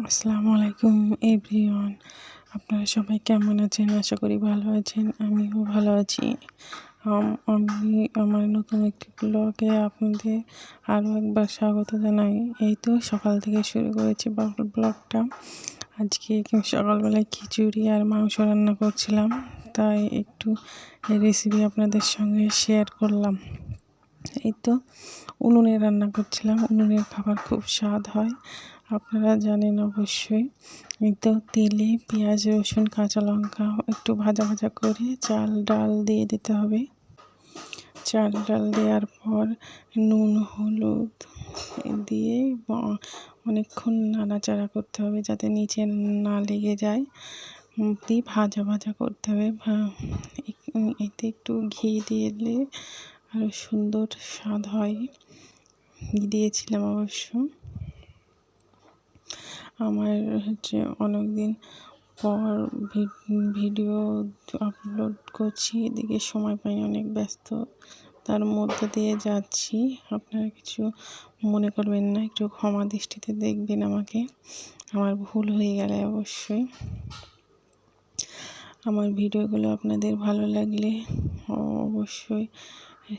আসসালামু আলাইকুম এভরিওয়ান। আপনারা সবাই কেমন আছেন? আশা করি ভালো আছেন। আমিও ভালো আছি। আমি আমার নতুন একটি ব্লগে আপনাদের আরও একবার স্বাগত জানাই। এই তো সকাল থেকে শুরু করেছি ব্লগটা। আজকে সকালবেলায় খিচুড়ি আর মাংস রান্না করছিলাম, তাই একটু রেসিপি আপনাদের সঙ্গে শেয়ার করলাম। এই তো উনুনে রান্না করছিলাম। উনুনের খাবার খুব স্বাদ হয়, আপনারা জানেন অবশ্যই। এই তো তেলে পেঁয়াজ, রসুন, কাঁচা লঙ্কা একটু ভাজা ভাজা করে চাল ডাল দিয়ে দিতে হবে। চাল ডাল দেওয়ার পর নুন হলুদ দিয়ে অনেকক্ষণ নাড়াচাড়া করতে হবে যাতে নিচে না লেগে যায়। দিয়ে ভাজা ভাজা করতে হবে। এতে একটু ঘি দিয়ে দিলে আরও সুন্দর স্বাদ হয়। ঘি দিয়েছিলাম অবশ্য। আমার অনেক দিন পর ভিডিও আপলোড করছি, এদিকে সময় পাই, অনেক ব্যস্ত তার মধ্যে দিয়ে যাচ্ছি। আপনারা কিছু মনে করবেন না, একটু ক্ষমা দৃষ্টিতে দেখবেন আমাকে। আমার ভুল হয়ে গেলে অবশ্যই। আমার ভিডিওগুলো আপনাদের ভালো লাগলে অবশ্যই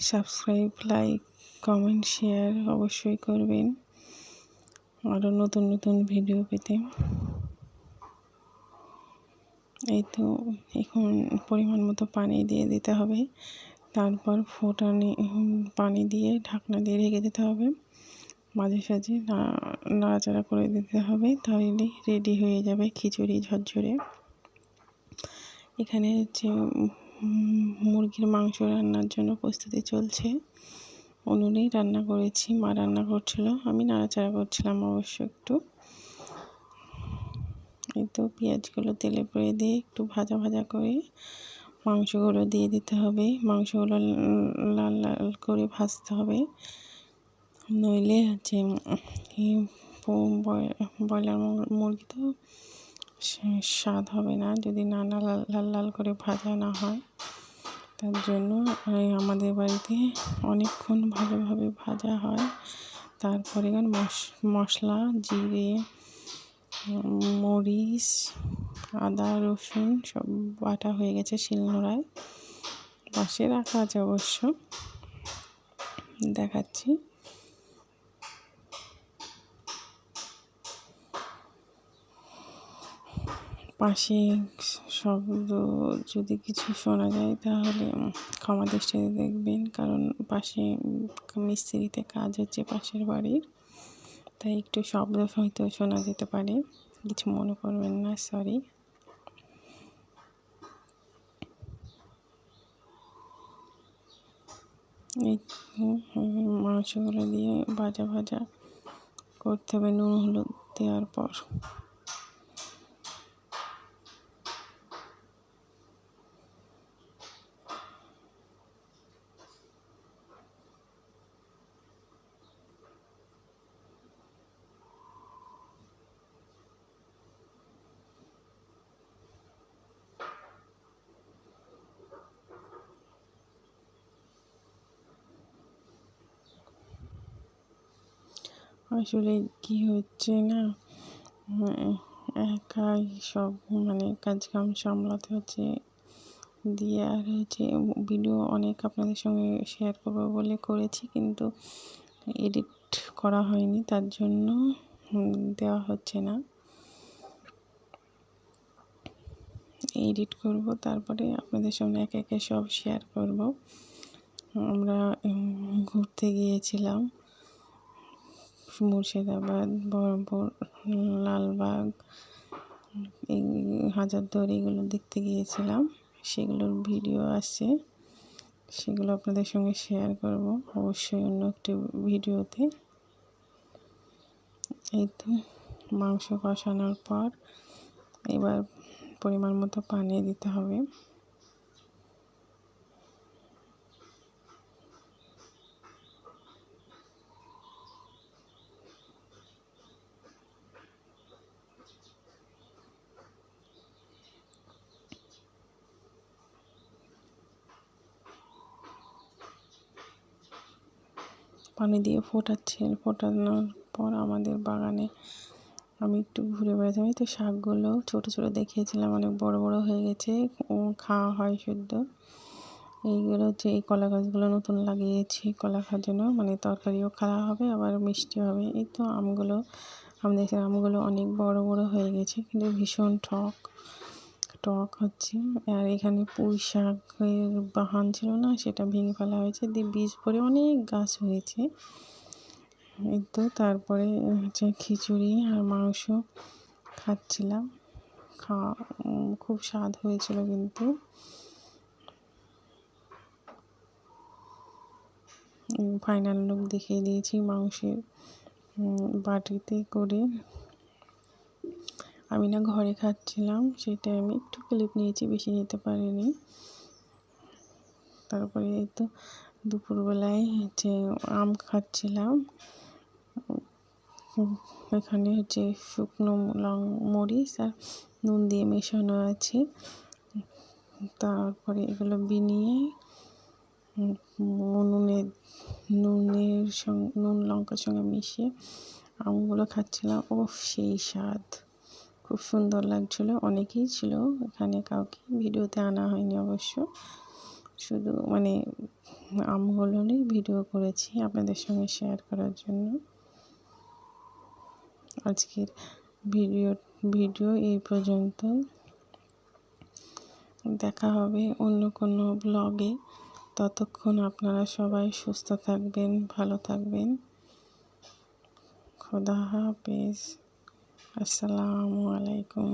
সাবস্ক্রাইব, লাইক, কমেন্ট, শেয়ার অবশ্যই করবেন আরও নতুন নতুন ভিডিও পেতে। এই তো এখন পরিমাণ মতো পানি দিয়ে দিতে হবে। তারপর পানি দিয়ে ঢাকনা দিয়ে রেখে দিতে হবে। মাঝে সাঝে নাড়াচাড়া করে দিতে হবে, তাহলে রেডি হয়ে যাবে খিচুড়ি ঝরঝরে। এখানে মুরগির মাংস রান্নার জন্য প্রস্তুতি চলছে। উনুনেই রান্না করেছি, মা রান্না করছিল, আমি নাড়াচাড়া করছিলাম অবশ্য একটু। এই তো পেঁয়াজগুলো তেলে পরে দিয়ে একটু ভাজা ভাজা করে মাংসগুলো দিয়ে দিতে হবে। মাংসগুলো লাল লাল করে ভাজতে হবে, নইলে ব্রয়লার মুরগি তো স্বাদ হবে না যদি না লাল লাল করে ভাজা না হয়। তার জন্য আমাদের বাড়িতে অনেকক্ষণ ভালোভাবে ভাজা হয়। তারপরে মশলা, জিরে, মরিচ, আদা, রসুন সব বাটা হয়ে গেছে শিলনোড়ায়। পাশে রাখা আছে অবশ্য, দেখাচ্ছি। পাশে শব্দ যদি কিছু শোনা যায় তাহলে ক্ষমা দৃষ্টিতে দেখবেন, কারণ পাশে মিস্ত্রিতে কাজ হচ্ছে পাশের বাড়ির, তাই একটু শব্দ হয়তো শোনা যেতে পারে, কিছু মনে করবেন না, সরি। এই মাংসগুলো দিয়ে ভাজা ভাজা করতে হবে নুন হলুদ দেওয়ার পর। আসলে কি হচ্ছে না, একাই সব কাজকাম সামলাতে হচ্ছে দিয়ে, আর ভিডিও অনেক আপনাদের সঙ্গে শেয়ার করবো বলে করেছি, কিন্তু এডিট করা হয়নি, তার জন্য দেওয়া হচ্ছে না। এডিট করব, তারপরে আপনাদের সঙ্গে একে একে সব শেয়ার করব। আমরা ঘুরতে গিয়েছিলাম মুর্শিদাবাদ, বহরমপুর, লালবাগ, এই হাজারদুয়ারি, এগুলো দেখতে গিয়েছিলাম। সেগুলোর ভিডিও আছে, সেগুলো আপনাদের সঙ্গে শেয়ার করব অবশ্যই অন্য একটি ভিডিওতে। এই তো মাংস কষানোর পর এবার পরিমাণ মতো পানি দিতে হবে। পানি দিয়ে ফোটানোর পর আমাদের বাগানে আমি একটু ঘুরে বেড়াতাম। এই তো শাকগুলো ছোট ছোট দেখিয়েছিলাম, অনেক বড় বড় হয়ে গেছে, খাওয়া হয় শুদ্ধ। এইগুলো হচ্ছে এই কলা গাছগুলো নতুন লাগিয়েছি কলা খাওয়ার জন্য, মানে তরকারিও খাওয়া হবে আবার মিষ্টি হবে। এই তো আমগুলো, দেখছিলাম আমগুলো অনেক বড় বড় হয়ে গেছে, কিন্তু ভীষণ টক টক হচ্ছে। আর এখানে পুঁই শাকের বাহান ছিল না, সেটা ভেঙে ফেলা হয়েছে, দিয়ে বীজ পড়ে অনেক গাছ হয়েছে। এই তো তারপরে হচ্ছে খিচুড়ি আর মাংস খাচ্ছিলাম, খাওয়া খুব স্বাদ হয়েছিল। কিন্তু ফাইনাল লুক দেখিয়ে দিয়েছি মাংসের বাটিতে করে। আমি না ঘরে খাচ্ছিলাম, সেটা আমি একটু ক্লিপ নিয়েছি, বেশি নিতে পারিনি। তারপরে এই তো দুপুরবেলায় হচ্ছে আম খাচ্ছিলাম। এখানে হচ্ছে শুকনো মরিচ আর নুন দিয়ে মেশানো আছে। তারপরে এগুলো বিনিয়ে নুন লঙ্কার সঙ্গে মিশিয়ে আমগুলো খাচ্ছিলাম। ও সেই স্বাদ, খুব সুন্দর লাগছিলো। অনেকেই ছিল এখানে, কাউকে ভিডিওতে আনা হয়নি অবশ্য, শুধু মানে আমগুলোরই ভিডিও করেছি আপনাদের সঙ্গে শেয়ার করার জন্য। আজকের ভিডিও এই পর্যন্ত। দেখা হবে অন্য কোনো ব্লগে। ততক্ষণ আপনারা সবাই সুস্থ থাকবেন, ভালো থাকবেন। খোদা হাফেজ। আসসালামু আলাইকুম।